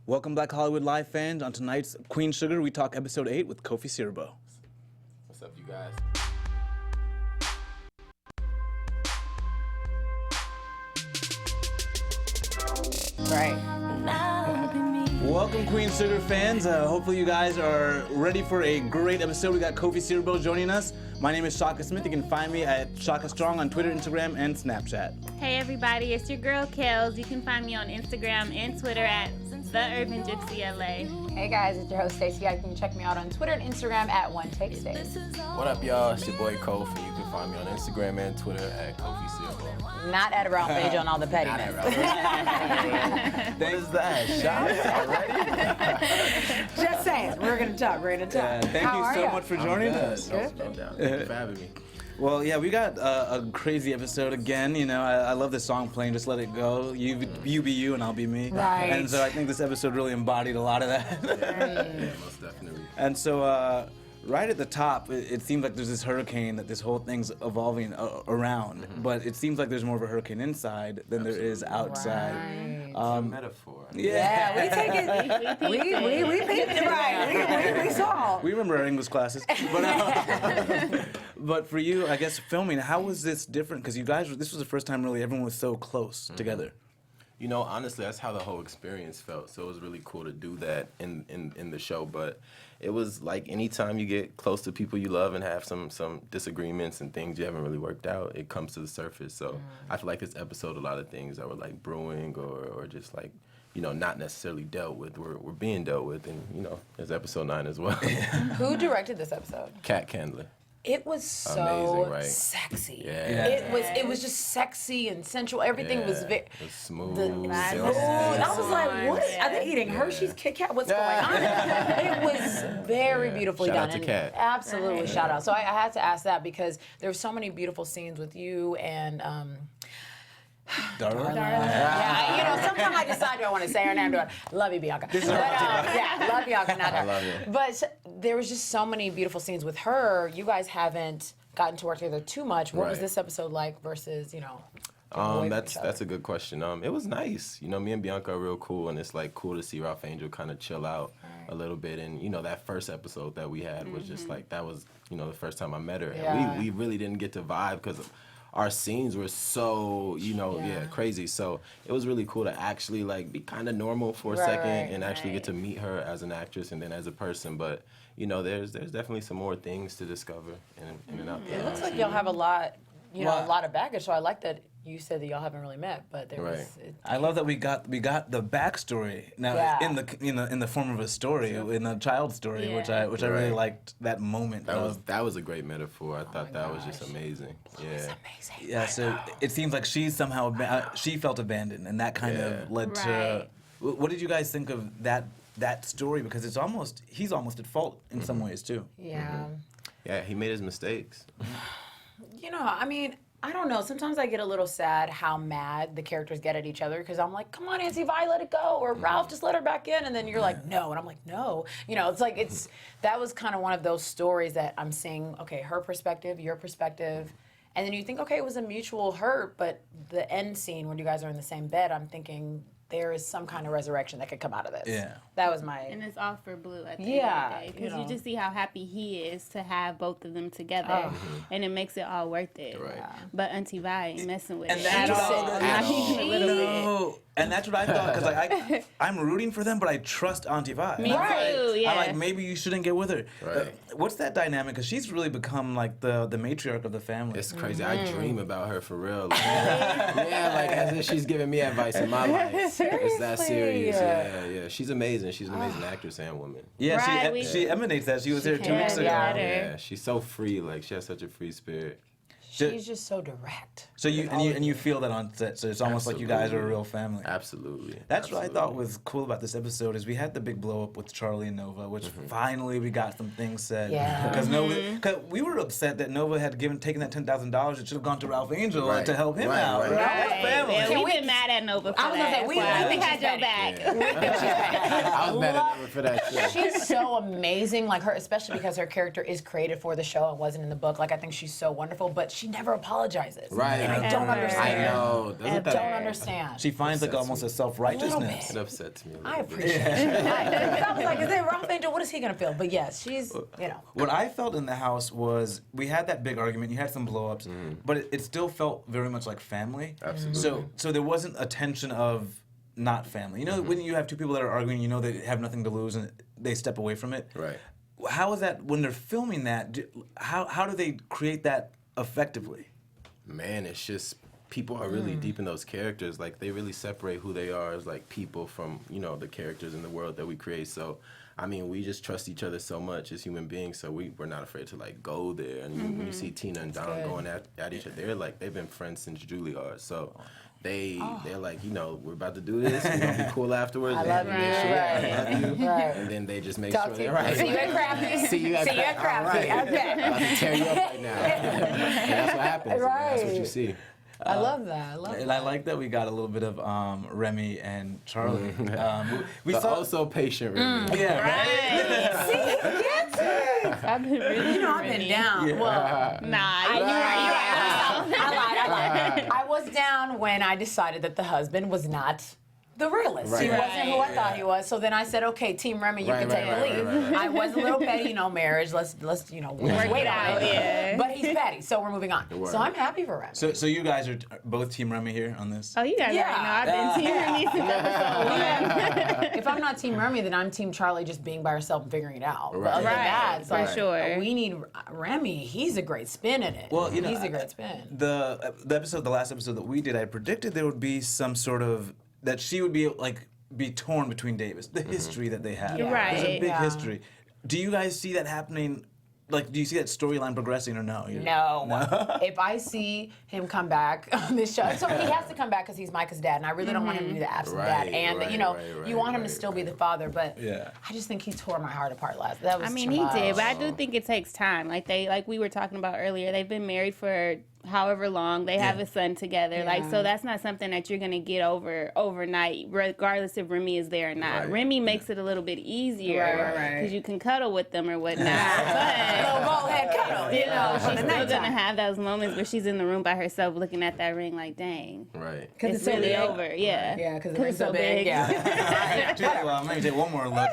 Welcome, Black Hollywood Live fans. On tonight's Queen Sugar, we talk episode 8 with Kofi Siriboe. What's up, you guys? Right. Welcome, Queen Sugar fans. Hopefully you guys are ready for a great episode. We got Kofi Siriboe joining us. My name is Shaka Smith. You can find me at Shaka Strong on Twitter, Instagram, and Snapchat. Hey everybody, it's your girl Kels. You can find me on Instagram and Twitter at The Urban Gypsy LA. Hey guys, it's your host Stacy. You can check me out on Twitter and Instagram at OneTakeStay. What up, y'all? It's your boy Kofi. You can find me on Instagram and Twitter at Kofi Siriboe. Not at Ralph Angel and all the pettiness. What is that? Shots already? Just saying, we're gonna talk. Thank you so much for joining us. No doubt. Thank you for having me. Well, yeah, we got a crazy episode again. You know, I love this song playing, Just Let It Go. You be you and I'll be me. Right. And so I think this episode really embodied a lot of that. Yeah, most definitely. And so right at the top, it seems like there's this hurricane that this whole thing's evolving around. Mm-hmm. But it seems like there's more of a hurricane inside than there is outside. Right. Metaphor. Yeah, we take it. We picked it right. We saw. We remember our English classes. But for you, I guess filming, how was this different? Because you guys, this was the first time really everyone was so close together. You know, honestly, that's how the whole experience felt. So it was really cool to do that in the show. But it was like anytime you get close to people you love and have some disagreements and things you haven't really worked out, it comes to the surface. So I feel like this episode, a lot of things that were like brewing or just like, you know, not necessarily dealt with, were being dealt with. And, you know, there's episode 9 as well. Who directed this episode? Kat Candler. It was so amazing, right? sexy. Yeah. It was just sexy and sensual. Everything was very It was smooth. And I was like, what? Are they eating Hershey's Kit Kat? What's going on? It was very beautifully Shout done. out to and Kat. Absolutely, shout out. So I had to ask that because there were so many beautiful scenes with you and Darla? Yeah, you know, sometimes I decide do I want to say her name. Do I love you, Bianca? But, yeah, love Bianca, not her. I love you. But there was just so many beautiful scenes with her. You guys haven't gotten to work together too much. What was this episode like versus, you know? That's a good question. It was nice. You know, me and Bianca are real cool, and it's like cool to see Ralph Angel kind of chill out a little bit. And you know, that first episode that we had was just like that was, you know, the first time I met her. Yeah. And we really didn't get to vibe because our scenes were so, you know, crazy. So it was really cool to actually like be kind of normal for a second and actually get to meet her as an actress and then as a person. But you know, there's definitely some more things to discover in and out there. It looks like y'all have a lot, you know, a lot of baggage. So I like that you said that y'all haven't really met, but there was. I love that we got the backstory now in the form of a story, in a child story, which I really liked that moment. That was a great metaphor. I thought that was just amazing. Yeah. It's amazing. Yeah. So it seems like she somehow she felt abandoned, and that kind of led to. What did you guys think of that story? Because he's almost at fault in some ways too. Yeah. Yeah, he made his mistakes. You know, I mean, I don't know. Sometimes I get a little sad how mad the characters get at each other because I'm like, come on, Anjy, let it go. Or Ralph, just let her back in. And then you're like, no. And I'm like, no. You know, it's like, that was kind of one of those stories that I'm seeing, okay, her perspective, your perspective. And then you think, okay, it was a mutual hurt. But the end scene when you guys are in the same bed, I'm thinking, there is some kind of resurrection that could come out of this. Yeah. That was my... And it's all for Blue at the end of the day. Because you just see how happy he is to have both of them together. And it makes it all worth it. Right. But Auntie Vi ain't messing with And it that's at all. Not even a little bit. And that's what I thought, because like I'm rooting for them, but I trust Auntie Vi. Me too, yeah. I'm like, maybe you shouldn't get with her. Right. What's that dynamic? Because she's really become like the matriarch of the family. It's crazy. I dream about her for real. Like, like as if she's giving me advice in my life. It's that serious. Yeah. She's amazing. She's an amazing actress and woman. Yeah, she emanates that. She was here 2 weeks ago. Yeah, she's so free. Like she has such a free spirit. She's just so direct. So you feel that on set. So it's almost like you guys are a real family. Absolutely. That's what I thought was cool about this episode is we had the big blow up with Charley and Nova, which finally we got some things said. Yeah. Because we were upset that Nova had taken that $10,000. It should have gone to Ralph Angel to help him out. Right. That's family. Yeah, we've been mad at Nova for that. We had your back. I was mad at Nova for that too. She's so amazing, like her, especially because her character is created for the show and wasn't in the book. Like I think she's so wonderful, but she she never apologizes. Right. And I don't understand. I know. I don't understand. She finds like almost a self-righteousness. It upsets me a little I bit. appreciate it. I was like, is it Ralph Angel? What is he gonna feel? But yes, she's, you know. What I felt in the house was we had that big argument. You had some blow-ups, but it still felt very much like family. Absolutely. So there wasn't a tension of not family. You know, when you have two people that are arguing, you know they have nothing to lose and they step away from it. Right. How is that when they're filming that? How do they create that effectively? Man, it's just people are really deep in those characters. Like they really separate who they are as like people from, you know, the characters in the world that we create. So I mean, we just trust each other so much as human beings, so we're not afraid to like go there. And when you see Tina and Dawn going at each other, they've been friends since Juilliard. So they're like, you know, we're about to do this. We're gonna be cool afterwards. I love you. I love you. Right. And then they just make Talk sure to you. they're right. See you at Crafty. See you at Crafty. All right. Okay. I'm about to tear you up right now. And that's what happens. Right. That's what you see. I love that. I love And that. I like that we got a little bit of Remy and Charley. We But saw also patient, Remy. Yeah, right? See, he gets it. I've been really. You know, I've been down. Yeah. Well, Nah, you're right. I lied. I was down when I decided that the husband was not the realist. He Right. wasn't who I thought he was. So then I said, okay, Team Remy, you can take the lead. right. I was a little petty, you know, marriage. Let's you know, wait it out, on it. yeah. But he's petty, so we're moving on. Word. So I'm happy for Remy. So you guys are both Team Remy here on this? Oh, you guys already know. I've been tearing these since episode 1. If I'm not Team Remy, then I'm Team Charley, just being by herself and figuring it out. But Right. other than Right, that, it's for like, sure. we need Remy. He's a great spin in it. Well, you know, he's a great spin. The last episode that we did, I predicted there would be some sort of that she would be torn between Davis, the history that they have. Yeah. There's a Right. big Yeah. history. Do you guys see that happening? Like, do you see that storyline progressing or no? No. If I see him come back on this show, so he has to come back because he's Micah's dad, and I really don't want him to be the absent dad. Right, And right, you know, right, you want him right, to still be right. the father, but Yeah. I just think he tore my heart apart last. That was I mean, too he much. did, but I do think it takes time. Like we were talking about earlier, they've been married for however long. They have a son together. Like, so that's not something that you're gonna get over overnight, regardless if Remy is there or not. Right. Remy makes it a little bit easier Right. because you can cuddle with them or whatnot. Little But bald head cuddle, you know, she's on the still gonna nighttime. have those moments where she's in the room by herself looking at that ring, like, dang, Right. it's so really big. over. Yeah, Yeah, because it's it's so big. Yeah. Well, maybe take one more look.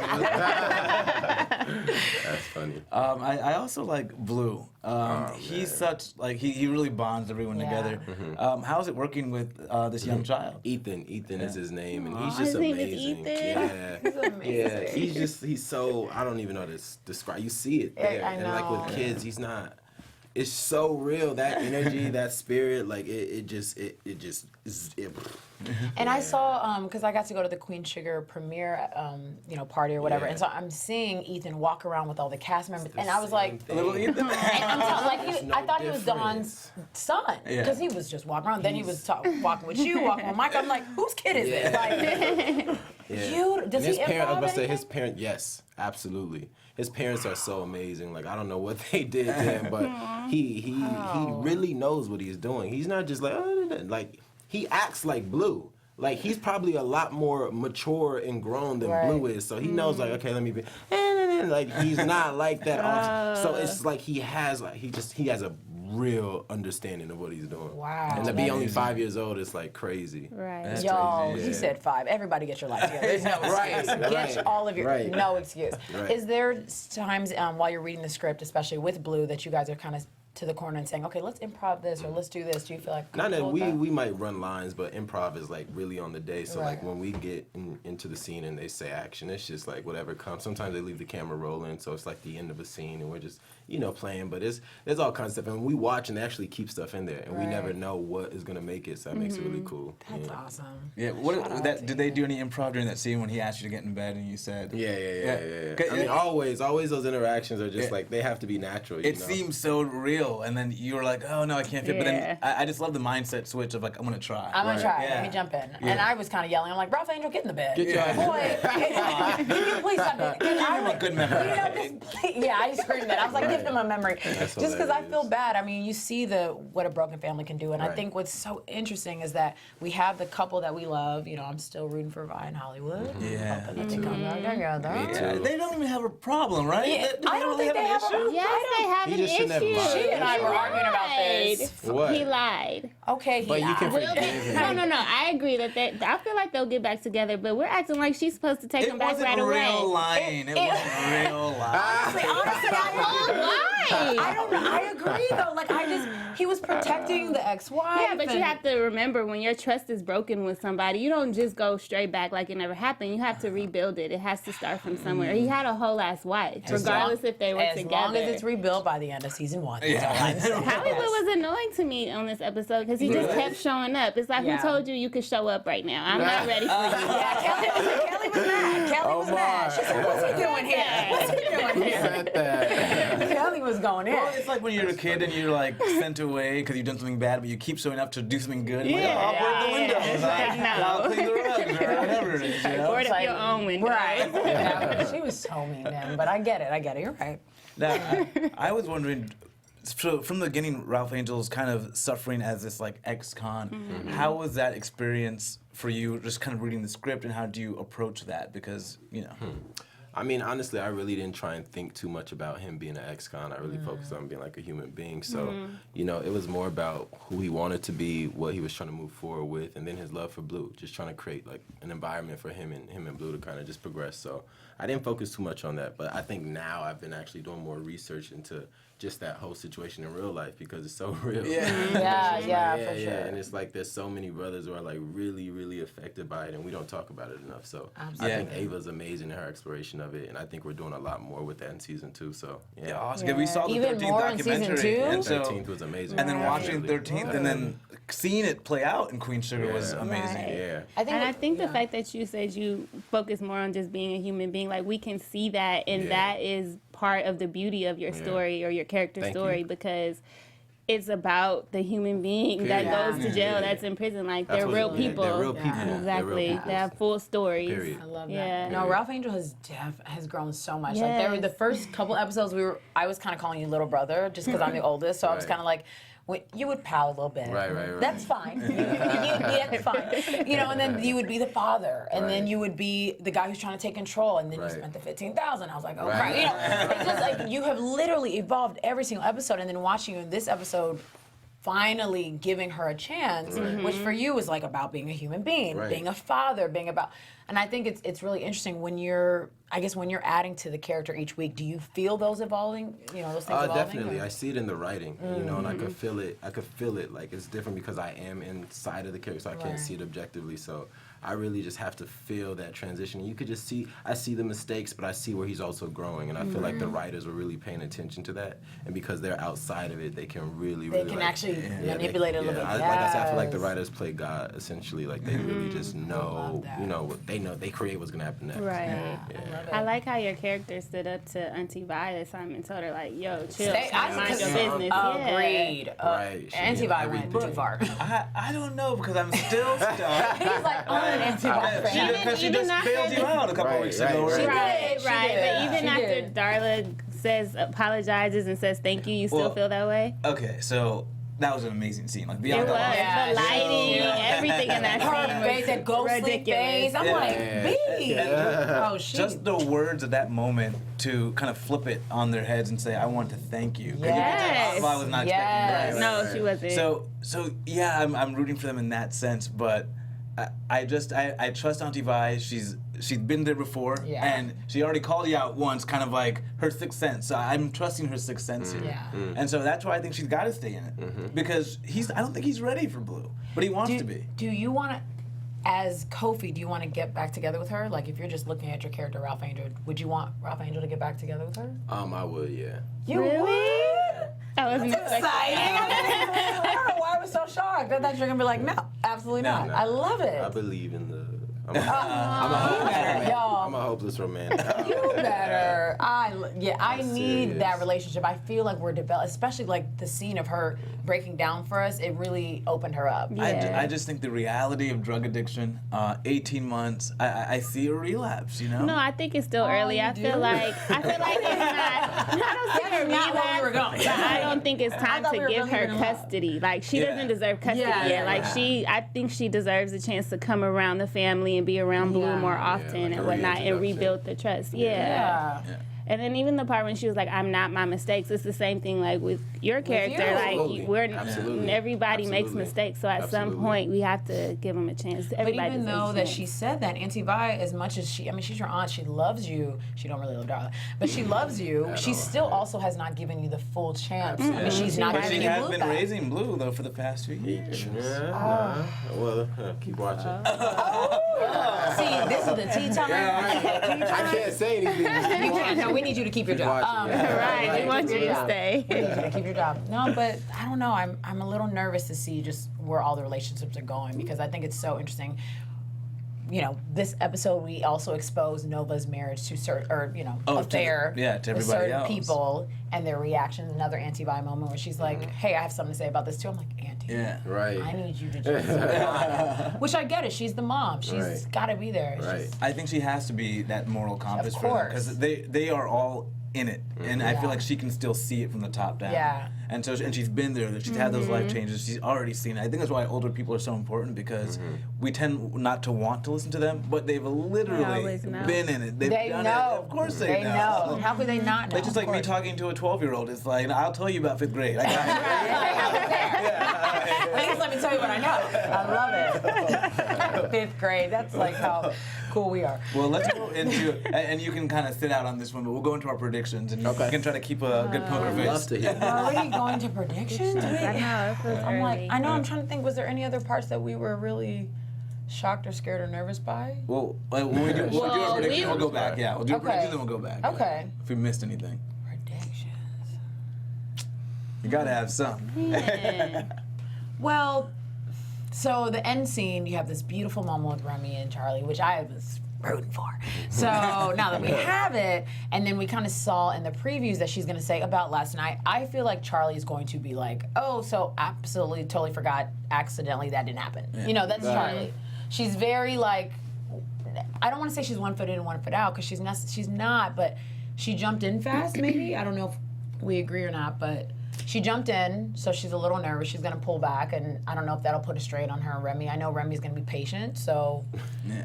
That's funny. I also like Blue. He's such he really bonds everyone Yeah. together. How's it working with this young child? Ethan is his name, and he's Aw, just his name is amazing. Ethan? Yeah, amazing. yeah. He's so I don't even know how to describe. You see it there, I and like know. with kids, he's not. It's so real, that energy, that spirit. Like it just. And I saw, because I got to go to the Queen Sugar premiere, party or whatever, Yeah. and so I'm seeing Ethan walk around with all the cast members, and I was like, Little Ethan. and I'm telling, like, There's no I thought he was difference. Dawn's son, Yeah. because he was just walking around. Then he was walking with you, walking with Micah. I'm like, whose kid is this? Like, Yeah. does And he his parents, I was improv about to say, his anything? parents, yes, absolutely. His parents are so amazing. Like, I don't know what they did to him, but he really knows what he's doing. He's not just like he acts like Blue. Like, he's probably a lot more mature and grown than Right. Blue is. So he knows, like, okay, let me be, like, he's not like that. So it's like he has a real understanding of what he's doing. Wow. And to be only 5 years old, it's like crazy. right. That's Yo, crazy. he said 5. Everybody get your life together. There's no excuse. Right, Get right, all of your, right. no excuse. Right. Is there times while you're reading the script, especially with Blue, that you guys are kind of to the corner and saying, okay, let's improv this or let's do this? Do you feel like Not that comfortable with we might run lines, but improv is like really on the day. So Right. like when we get into the scene and they say action, it's just like whatever comes. Sometimes they leave the camera rolling, so it's like the end of a scene and we're just playing. But there's all kinds of stuff, and we watch and they actually keep stuff in there, and we never Right. know what is gonna make it. So that makes it really cool. That's yeah. awesome. Yeah. Did they do any improv during that scene when he asked you to get in bed and you said? Yeah. Okay, I mean, always those interactions are just like they have to be natural. It seems so real, and then you were like, "Oh no, I can't fit." But then I just love the mindset switch of like, "I'm gonna try." I'm gonna try. Yeah. Let me jump in. And I was kind of yelling. I'm like, Ralph Angel, get in the bed. Get your ass in the Boy, can you please stop it? Give him a good memory. Yeah, I screamed that. I was like, give them a memory. That's Just because I hilarious. feel bad. I mean, you see what a broken family can do. And I Right. think what's so interesting is that we have the couple that we love. I'm still rooting for Vi in Hollywood. Yeah. Hoping that they come back together. Me too. Yeah, they don't even have a problem, right? Yeah, They I don't think they have an issue. a Yes, they have He an just shouldn't have issue. lied. and I were arguing about this. What? He lied. Okay, But you can lied. forgive him. No. I agree that I feel like they'll get back together, but we're acting like she's supposed to take him It back wasn't right real away. lying. It wasn't real lying. Honestly, I don't know. I agree though. Like he was protecting the ex-wife. Yeah, but you have to remember when your trust is broken with somebody, you don't just go straight back like it never happened. You have to rebuild it. It has to start from somewhere. He had a whole ass wife, regardless if they were together. As long as it's rebuilt by the end of season 1. Hollywood was annoying to me on this episode because he just kept showing up. It's like, who told you could show up right now? I'm not ready for you. Yeah, Kelly was mad. Kelly was mad. She said, what's he doing here? What's he doing Who here? said that? Kelly was going in. Well, it's like when you're a kid and you're like sent away because you've done something bad, but you keep showing up to do something good. Like, I'll break the windows. I'll clean the rugs or whatever it is. You know? Board up your own window. Right. Yeah, she was so mean to him, but I get it. You're right. Now, I was wondering, so from the beginning, Ralph Angel's kind of suffering as this like ex-con. Mm-hmm. How was that experience for you? Just kind of reading the script, and how do you approach that? Because I mean, honestly, I really didn't try and think too much about him being an ex-con. I really focused on being like a human being. So, it was more about who he wanted to be, what he was trying to move forward with, and then his love for Blue. Just trying to create like an environment for him and Blue to kind of just progress. So I didn't focus too much on that. But I think now I've been actually doing more research into just that whole situation in real life because it's so real. Yeah, for sure. And it's like there's so many brothers who are like really, really affected by it, and we don't talk about it enough. So Absolutely. I think Ava's amazing in her exploration of it, and I think we're doing a lot more with that in season 2. So yeah, awesome. 'Cause we saw the Even 13th more in season documentary, 2? and so 13th was amazing. and then watching Absolutely. 13th, and then seeing it play out in Queen Sugar was Yeah. amazing. Right. Yeah. I think the fact that you said you focus more on just being a human being, like we can see that, and that is part of the beauty of your story or your character Thank story you. because it's about the human being that Period. goes to jail, that's in prison. Like That's they're what- real yeah, people. they're real people. Yeah. They're real Exactly. people. They have full stories. Period. I love that. Yeah. No, Ralph Angel has grown so much. Like there were the Yes. first couple episodes I was kind of calling you little brother just because I'm the oldest, so I was Right. kind of like. You would pout a little bit. Right. That's fine. That's fine. And then you would be the father, and then Right. you would be the guy who's trying to take control, and then you Right. spent the $15,000. I was like, oh Right. crap. It's just like you have literally evolved every single episode, and then watching you in this episode, finally giving her a chance, which for you was like about being a human being, Right. being a father, and I think it's really interesting when you're adding to the character each week. Do you feel those evolving? Those things evolving. Definitely. I see it in the writing, and I could feel it. Like it's different because I am inside of the character, so I can't see it objectively. So I really just have to feel that transition. And you could just see, I see the mistakes, but I see where he's also growing, and I feel like the writers were really paying attention to that. And because they're outside of it, they can really Actually manipulate it a little bit. Like I said, I feel like the Yes. writers play God essentially. Like they really just know, they create what's gonna happen next. Right. I love it. I like how your character stood up to Auntie Vi this time and told her like, "Yo, chill, Stay- I- mind your cause- business." Agreed. Right. She Auntie did Vi went everything. too far. I don't know because I'm still stuck. He's like, I'm an Auntie Vi fan. Because she Even just after- bailed you out a couple Right, weeks right. ago. She Right, She right. did. But even She after did. Darla apologizes and says thank you, you still Well, feel that way? Okay, so that was an amazing scene. Like It beyond was. that. Yeah, The lighting, everything in that Her scene face, that was ghostly ridiculous. face. I'm Yeah. like, B. Oh, she. Just the words at that moment to kind of flip it on their heads and say, "I want to thank you." 'Cause you could tell Yes. I was not Yes. expecting that. No, she wasn't. So yeah, I'm rooting for them in that sense, but I trust Auntie Vi. She's been there before, Yeah. and she already called you out once, kind of like her sixth sense. So I'm trusting her sixth sense here, Yeah. and so that's why I think she's got to stay in it because I don't think he's ready for Blue, but he wants to be. Do you want to, as Kofi, do you want to get back together with her? Like, if you're just looking at your character, Ralph Angel, would you want Ralph Angel to get back together with her? I would, yeah. You Really? would? I wasn't Exciting. I don't know why I was so shocked. I thought you were going to be like, no, absolutely not. No. I love it. I believe in the. I'm Y'all. a hopeless romantic. You better. I need serious. that relationship. I feel like we're developing, especially like the scene of her breaking down for us. It really opened her up. Yeah. I just think the reality of drug addiction, 18 months, I see a relapse, No, I think it's still early. you I feel do? like it's not. I don't see her not where we were relapse, going. but I don't think it's time thought to we were give really her gonna love. custody. Like she Yeah. doesn't deserve custody Yeah, yet. Like yeah. I think she deserves a chance to come around the family and be around Blue Yeah. more Yeah, often like and a whatnot and reintroduction. rebuild the trust. Yeah. And then even the part when she was like, "I'm not my mistakes," it's the same thing like with your character. you. Like Absolutely. everybody makes Absolutely. mistakes, so at some point we have to give them a chance. But Everybody even deserves though a that chance. she said that, Auntie Vi, as much as she's your aunt, she loves you. She don't really love Darla, but she loves you. She all. still also has not given you the full chance. I mean, she's not But giving she you has blue been back. raising Blue though for the past few years. Well, keep watching. See, this is the tea time. I can't say anything. You can't. No, we need you to keep your job. watching, yeah. Right, we want you to stay. We need you to keep your job. No, but I don't know. I'm a little nervous to see just where all the relationships are going because I think it's so interesting. You know, this episode we also exposed Nova's marriage to certain, affair to with everybody certain else. people and their reactions. Another Auntie Vi moment where she's like, "Hey, I have something to say about this too." I'm like, "Auntie, Yeah. Right. I need you to just," which I get it. She's the mom. She's Right. got to be there. It's Right. just- I think she has to be that moral compass Of for them course. because they are all in it, and I feel like she can still see it from the top down. Yeah. And so and she's been there. She's had those life changes. She's already seen it. I think that's why older people are so important because we tend not to want to listen to them, but they've literally always know. been in it. They've They done know. it. Of course they, They know. How could they not know? They just Of like me course. talking to a 12-year-old. It's like, I'll tell you about 5th grade. I got Please let me tell you what I know. I love it. 5th grade. That's like how cool we are. Well, let's go into, and you can kind of sit out on this one, but we'll go into our predictions, and you can try to keep a good poker face. Love to hear. We're already going to predictions. I know, it feels I'm like, early. I know. I'm trying to think. Was there any other parts that we were really shocked or scared or nervous by? Well, when we do our prediction, we'll go back. Yeah, we'll do a Okay. prediction, then we'll go back. Okay. If we missed anything, Predictions. you gotta have some. Well, so the end scene, you have this beautiful moment with Remy and Charley, which I was rooting for. So now that we have it, and then we kind of saw in the previews that she's going to say about last night, I feel like Charley is going to be like, oh, so absolutely, totally forgot, accidentally, that didn't happen. Yeah. You know, that's Charley. She's very like, I don't want to say she's 1 foot in and 1 foot out, because she's not, but she jumped in fast, maybe. I don't know if we agree or not, but she jumped in, so she's a little nervous. She's going to pull back, and I don't know if that'll put a strain on her and Remy. I know Remy's going to be patient, so Yeah.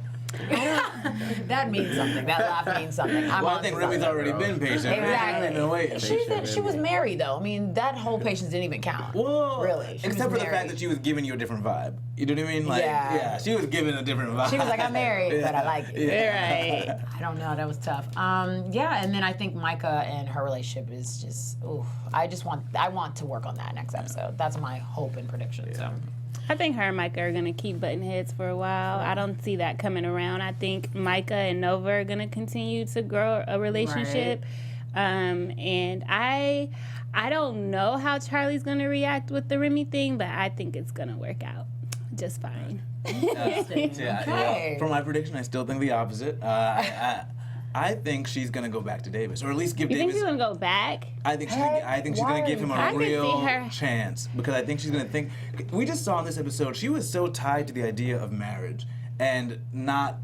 that means something. That laugh means something. I'm Well, I on think to Remy's something. already been patient. Exactly. Been waiting. She was married, though. I mean, that whole patience didn't even count. Well, Really. She except was for the fact married. that she was giving you a different vibe. You know what I mean? Like, Yeah. she was giving a different vibe. She was like, I'm married, but I like it. Yeah. Right. I don't know. That was tough. Yeah, and then I think Micah and her relationship is just, ooh. I want to work on that next episode. That's my hope and prediction. So. I think her and Micah are gonna keep butting heads for a while. I don't see that coming around. I think Micah and Nova are gonna continue to grow a relationship. And I don't know how Charlie's gonna react with the Remy thing, but I think it's gonna work out just fine. Yeah, Okay. well, for my prediction, I still think the opposite. I think she's gonna go back to Davis, or at least give You think Davis. she's gonna go back? I think she's gonna give him I a can see real her- chance because I think she's gonna think. We just saw in this episode she was so tied to the idea of marriage and not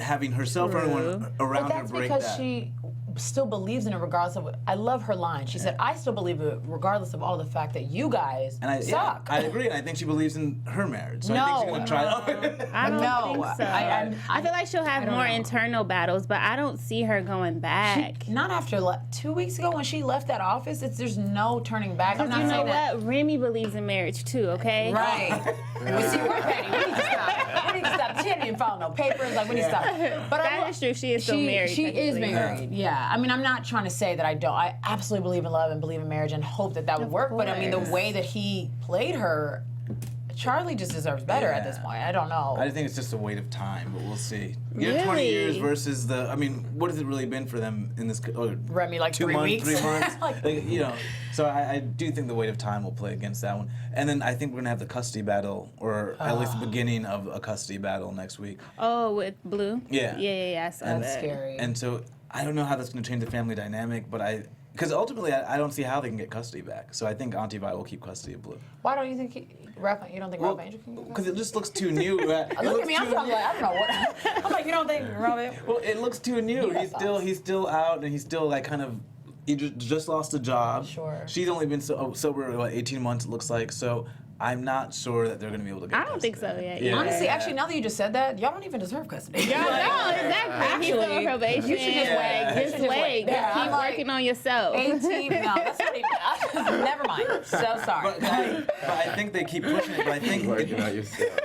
having herself or anyone around But her that's break because that. she still believes in it regardless of I love her line. She said, I still believe it regardless of all the fact that you guys And I suck. I agree, and I think she believes in her marriage. So I No. think she's gonna try. I don't No, think so. I feel like she'll have don't more know. internal battles, but I don't see her going back. Not after 2 weeks ago when she left that office. There's no turning back. I'm not You know saying that. what? Remy believes in marriage too, okay? Right. We see, we're petty. We need to stop. We need to stop. She didn't even file no papers. Like, we need to stop. But That is true. She is still married. She is technically. married. Yeah. I mean, I'm not trying to say that I don't. I absolutely believe in love and believe in marriage and hope that that would work. But I mean, the course. way that he played her, Charley just deserves better at this point. I don't know. I think it's just a weight of time, but we'll see. 20 years Really? versus the. I mean, what has it really been for them in this? Remy, like 2 3 months, weeks. 3 months. Like- So I do think the weight of time will play against that one. And then I think we're gonna have the custody battle, or at least the beginning of a custody battle next week. Oh, with Blue? Yeah. Yeah, I saw And that. Scary. And so I don't know how that's gonna change the family dynamic, but because ultimately I don't see how they can get custody back. So I think Auntie Vi will keep custody of Blue. Why don't you think Ralph? You don't think Ralph Angel can? Because it just looks too new. It Look at looks me. I'm too like, I don't know what. I'm like, you don't think Ralph Angel? Well, it looks too new. got He's still out, and he's still like kind of. He just lost a job. Sure. She's only been sober 18 months. It looks like so. I'm not sure that they're going to be able to get I don't think so custody. yet. Yeah. Honestly, actually, now that you just said that, y'all don't even deserve custody. No, exactly. He's still on probation. you should just wait. You Just should just wait. wait. Yeah, Keep I'm like, working on yourself. 18. No, that's not even. Never mind. So sorry. But I think they keep pushing it. But I think Working on yourself.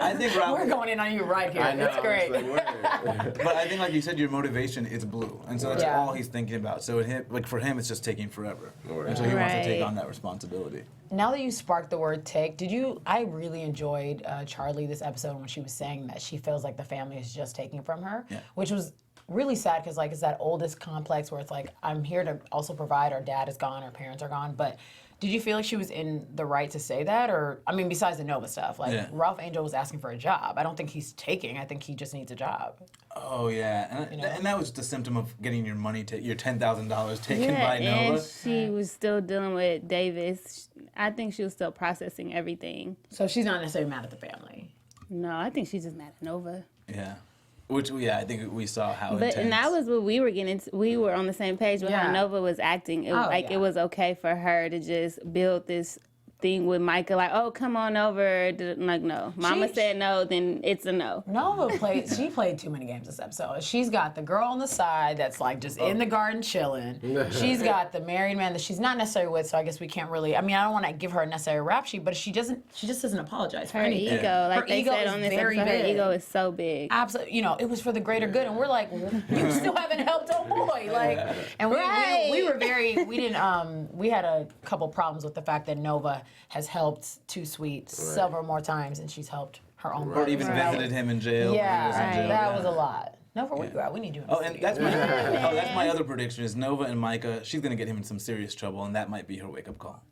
I think Ralph. We're going in on you right here. I know. That's great. It's like, word. But I think, like you said, your motivation is blue, and so that's Yeah. all he's thinking about. So for him, it's just taking forever, Right. and so he wants to take Right. on that responsibility. Now that you sparked the word take, I really enjoyed Charley this episode when she was saying that she feels like the family is just taking from her, Yeah. which was really sad because like it's that oldest complex where it's like, I'm here to also provide, our dad is gone, our parents are gone, but did you feel like she was in the right to say that? Or, I mean, besides the Nova stuff, like Yeah. Ralph Angel was asking for a job. I don't think he's taking, I think he just needs a job. Oh yeah, and that was just a symptom of getting your money, your $10,000 taken Yeah, by and Nova. she was still dealing with Davis. I think she was still processing everything. So she's not necessarily mad at the family. No, I think she's just mad at Nova. Yeah, which I think we saw how But intense. and that was what we were getting into. We were on the same page with Yeah. how Nova was acting. It was Oh, yeah. it was okay for her to just build this thing with Micah, like, oh, come on over. Like, no. Mama said no, then it's a no. Nova she played too many games this episode. She's got the girl on the side that's like just in the garden chilling. She's got the married man that she's not necessarily with, so I guess we can't really, I mean, I don't want to give her a necessary rap sheet, but she just doesn't apologize for Her anything. ego, like Her they ego said is on this very episode, her big. ego is so big. Absolutely, it was for the greater good, and we're like, you still haven't helped old boy, like, and we were very, we didn't, we had a couple problems with the fact that Nova has helped Too Sweet several more times, and she's helped her own or brother. even So that visited was- him in jail. when he Yeah, was in jail, that yeah. was a lot. Nova, where you at? We need you in the Oh, and studio. that's my other prediction is Nova and Micah. She's gonna get him in some serious trouble, and that might be her wake up call.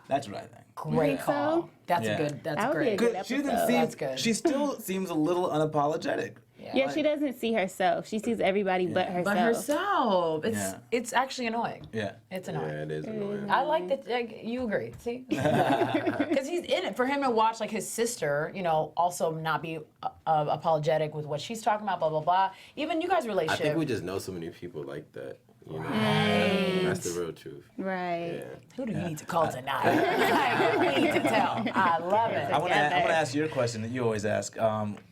That's what I think. Great call. so? That's Yeah. a good. That's That would be great. a good Good. She doesn't episode. seem. That's good. She still seems a little unapologetic. Yeah, she doesn't see herself. She sees everybody but herself. But herself, Yeah. it's actually annoying. Yeah. It's Yeah, annoying. it is annoying. I like that. Like, you agree, see? Because he's in it for him to watch like his sister, also not be apologetic with what she's talking about, blah blah blah. Even you guys' I relationship. think we just know so many people like that. That's the real truth. Right. Yeah. Who do you need to call tonight? Like, we need to tell. I love it. I want to ask you a question that you always ask.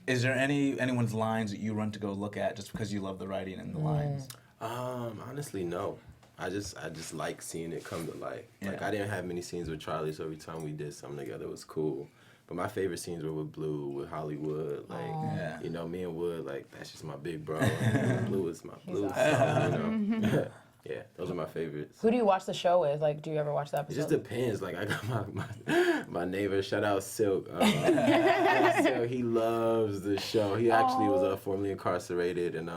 Is there anyone's lines that you run to go look at just because you love the writing and the lines? Honestly, no. I just like seeing it come to life. Like Yeah. I didn't have many scenes with Charley, so every time we did something together, it was cool. But my favorite scenes were with Blue, with Hollywood. Like, Yeah. me and Wood, like that's just my big bro. And Blue is my Blue. So, yeah, those are my favorites. Who do you watch the show with? Like, do you ever watch the It episode? just depends. Like I got my neighbor. Shout out Silk. Silk, he loves the show. He actually was formerly incarcerated, and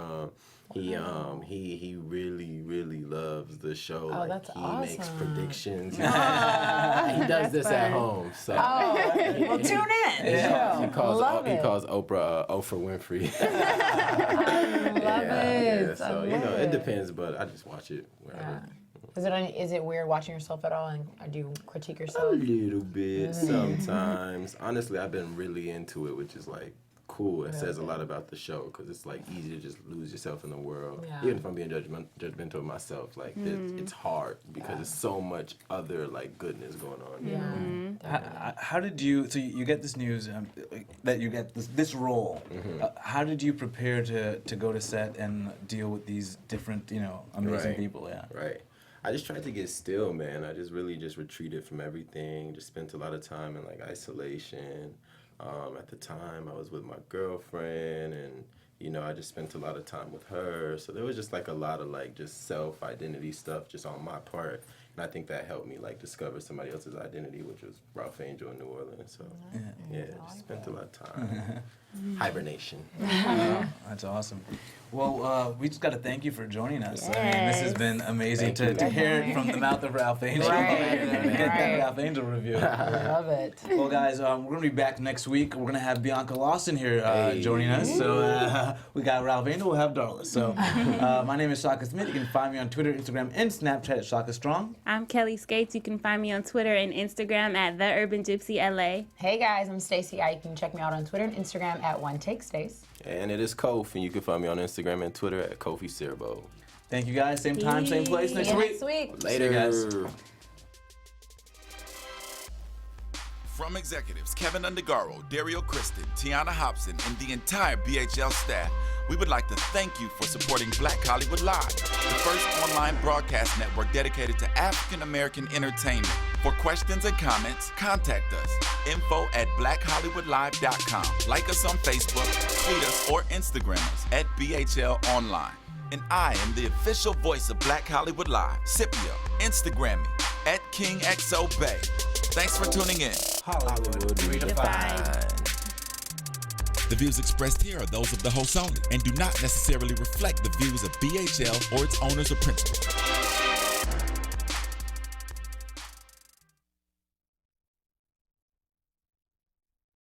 he really loves the show. Oh, Like that's he makes awesome. predictions. He does this at home. So Well, tune in. he calls Love it. Oprah Winfrey. Love it. So it depends, but I just watch it wherever. Is it weird watching yourself at all, and do you critique A yourself? little bit sometimes. Honestly, I've been really into it, which is like cool. It says a lot about the show because it's like easy to just lose yourself in the world. Yeah. Even if I'm being judgmental of myself, like it's hard because there's so much other like goodness going on. Yeah. How did you? So you get this news that you get this role. How did you prepare to go to set and deal with these different, amazing Right. people? Yeah. Right. I just tried to get still, man. I just really just retreated from everything. Just spent a lot of time in like isolation. At the time, I was with my girlfriend, and I just spent a lot of time with her. So there was just like a lot of like just self-identity stuff just on my part, and I think that helped me like discover somebody else's identity, which was Ralph Angel in New Orleans. So just spent a lot of time. Hibernation. That's awesome. Well, we just got to thank you for joining us. I mean, this has been amazing to hear it from the mouth of Ralph Angel. Get that Ralph Angel review. Love it. Well, guys, we're going to be back next week. We're going to have Bianca Lawson here joining us. So we got Ralph Angel, we'll have Darla. So my name is Shaka Smith. You can find me on Twitter, Instagram, and Snapchat at Shaka Strong. I'm Kelli Scates. You can find me on Twitter and Instagram at The Urban Gypsy LA. Hey guys, I'm Stacy. You can check me out on Twitter and Instagram at OneTakeStace. And it is Kofi, and you can find me on Instagram and Twitter at Kofi Siriboe. Thank you, guys. Same time, same place next See you week. next week. Later. See you guys. From executives Kevin Undergaro, Dario Kristen, Tiana Hobson, and the entire BHL staff, we would like to thank you for supporting Black Hollywood Live, the first online broadcast network dedicated to African American entertainment. For questions and comments, contact us. info@blackhollywoodlive.com. Like us on Facebook, tweet us, or Instagram us at BHL Online. And I am the official voice of Black Hollywood Live, Scipio. Instagram me at KingXOBay. Thanks for tuning in. Hollywood Redefined. The views expressed here are those of the host only and do not necessarily reflect the views of BHL or its owners or principals.